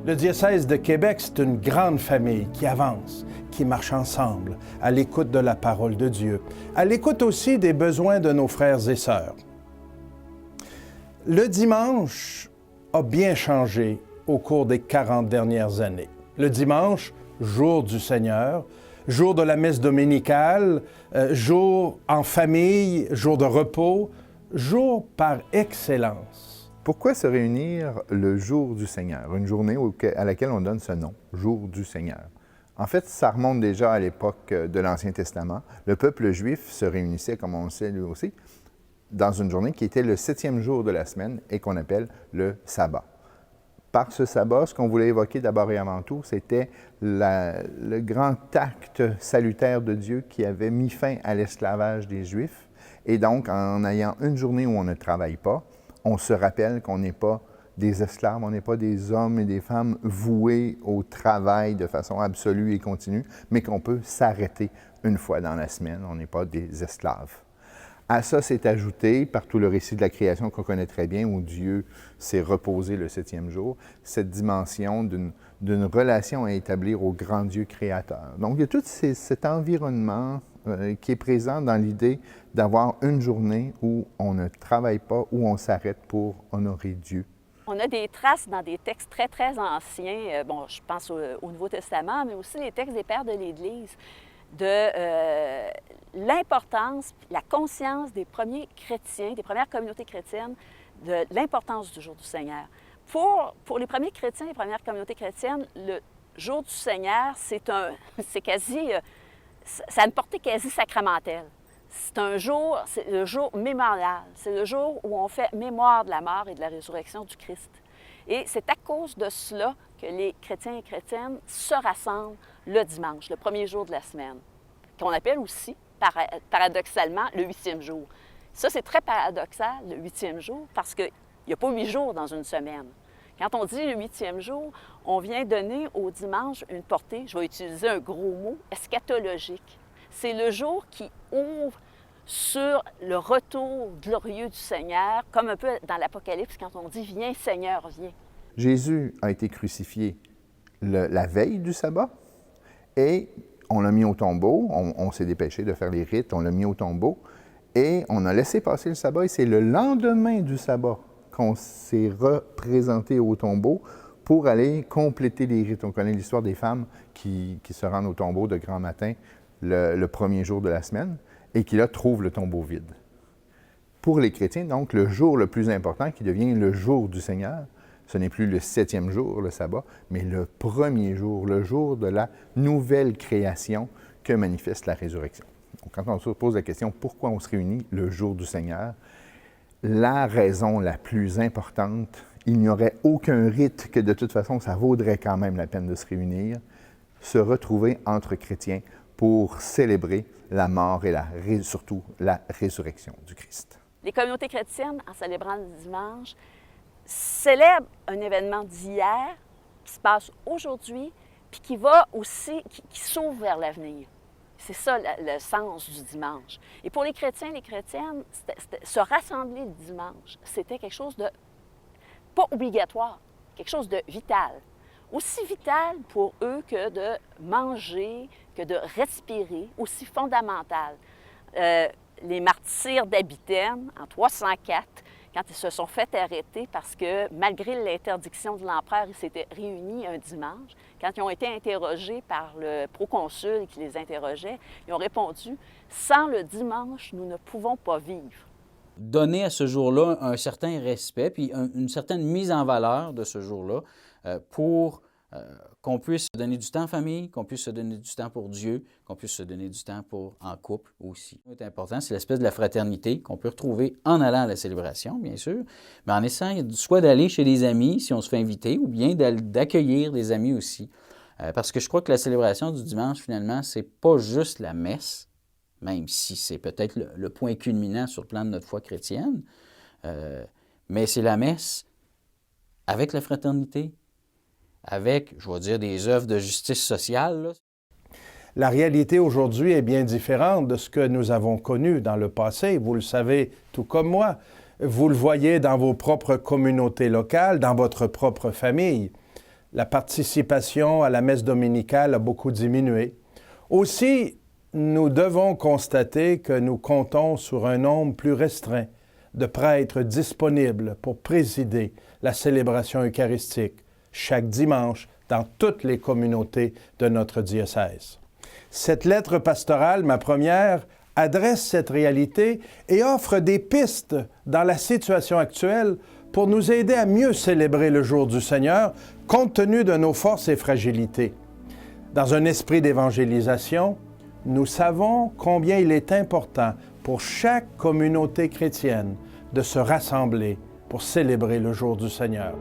Le diocèse de Québec, c'est une grande famille qui avance, qui marche ensemble, à l'écoute de la parole de Dieu, à l'écoute aussi des besoins de nos frères et sœurs. Le dimanche a bien changé au cours des 40 dernières années. Le dimanche, jour du Seigneur, jour de la messe dominicale, jour en famille, jour de repos, jour par excellence. Pourquoi se réunir le jour du Seigneur, une journée à laquelle on donne ce nom, jour du Seigneur? En fait, ça remonte déjà à l'époque de l'Ancien Testament. Le peuple juif se réunissait, comme on le sait lui aussi, dans une journée qui était le 7e jour de la semaine et qu'on appelle le sabbat. Par ce sabbat, ce qu'on voulait évoquer d'abord et avant tout, c'était le grand acte salutaire de Dieu qui avait mis fin à l'esclavage des Juifs. Et donc, en ayant une journée où on ne travaille pas, on se rappelle qu'on n'est pas des esclaves, on n'est pas des hommes et des femmes voués au travail de façon absolue et continue, mais qu'on peut s'arrêter une fois dans la semaine, on n'est pas des esclaves. À ça s'est ajouté, par tout le récit de la création qu'on connaît très bien, où Dieu s'est reposé le 7e jour, cette dimension d'une relation à établir au grand Dieu créateur. Donc, il y a tout cet environnement qui est présent dans l'idée d'avoir une journée où on ne travaille pas, où on s'arrête pour honorer Dieu. On a des traces dans des textes très, très anciens, bon, je pense au Nouveau Testament, mais aussi les textes des pères de l'Église, de l'importance, la conscience des premiers chrétiens, des premières communautés chrétiennes, de l'importance du jour du Seigneur. Pour les premiers chrétiens, les premières communautés chrétiennes, le jour du Seigneur, c'est quasi, ça a une portée quasi sacramentelle. C'est le jour mémorial, c'est le jour où on fait mémoire de la mort et de la résurrection du Christ. Et c'est à cause de cela que les chrétiens et chrétiennes se rassemblent le dimanche, le premier jour de la semaine, qu'on appelle aussi, paradoxalement, le 8e jour. Ça, c'est très paradoxal, le 8e jour, parce qu'il n'y a pas 8 jours dans une semaine. Quand on dit le 8e jour, on vient donner au dimanche une portée, je vais utiliser un gros mot, eschatologique. C'est le jour qui ouvre sur le retour glorieux du Seigneur, comme un peu dans l'Apocalypse, quand on dit « Viens, Seigneur, viens ». Jésus a été crucifié la veille du sabbat et on l'a mis au tombeau. On s'est dépêché de faire les rites, on l'a mis au tombeau et on a laissé passer le sabbat. Et c'est le lendemain du sabbat qu'on s'est représenté au tombeau pour aller compléter les rites. On connaît l'histoire des femmes qui se rendent au tombeau de grand matin le premier jour de la semaine et qui là trouvent le tombeau vide. Pour les chrétiens, donc, le jour le plus important qui devient le jour du Seigneur, ce n'est plus le 7e jour, le sabbat, mais le premier jour, le jour de la nouvelle création que manifeste la résurrection. Donc, quand on se pose la question pourquoi on se réunit le jour du Seigneur, la raison la plus importante, il n'y aurait aucun rite que de toute façon ça vaudrait quand même la peine de se réunir, se retrouver entre chrétiens pour célébrer la mort et surtout la résurrection du Christ. Les communautés chrétiennes, en célébrant le dimanche, célèbrent un événement d'hier qui se passe aujourd'hui, puis qui va aussi, qui s'ouvre vers l'avenir. C'est ça le sens du dimanche. Et pour les chrétiens et les chrétiennes, se rassembler le dimanche, c'était quelque chose de pas obligatoire, quelque chose de vital. Aussi vital pour eux que de manger, que de respirer, aussi fondamental. Les martyrs d'Abitène, en 304, quand ils se sont fait arrêter parce que, malgré l'interdiction de l'empereur, ils s'étaient réunis un dimanche, quand ils ont été interrogés par le proconsul qui les interrogeait, ils ont répondu « Sans le dimanche, nous ne pouvons pas vivre ». Donner à ce jour-là un certain respect, puis une certaine mise en valeur de ce jour-là pour qu'on puisse se donner du temps en famille, qu'on puisse se donner du temps pour Dieu, qu'on puisse se donner du temps en couple aussi. Ce qui est important, c'est l'espèce de la fraternité qu'on peut retrouver en allant à la célébration, bien sûr, mais en essayant soit d'aller chez des amis si on se fait inviter, ou bien d'accueillir des amis aussi. Parce que je crois que la célébration du dimanche, finalement, c'est pas juste la messe, même si c'est peut-être le point culminant sur le plan de notre foi chrétienne, mais c'est la messe avec la fraternité, avec, je vais dire, des œuvres de justice sociale. Là. La réalité aujourd'hui est bien différente de ce que nous avons connu dans le passé. Vous le savez tout comme moi. Vous le voyez dans vos propres communautés locales, dans votre propre famille. La participation à la messe dominicale a beaucoup diminué. Aussi, nous devons constater que nous comptons sur un nombre plus restreint de prêtres disponibles pour présider la célébration eucharistique chaque dimanche dans toutes les communautés de notre diocèse. Cette lettre pastorale, ma première, adresse cette réalité et offre des pistes dans la situation actuelle pour nous aider à mieux célébrer le jour du Seigneur compte tenu de nos forces et fragilités. Dans un esprit d'évangélisation, nous savons combien il est important pour chaque communauté chrétienne de se rassembler pour célébrer le jour du Seigneur.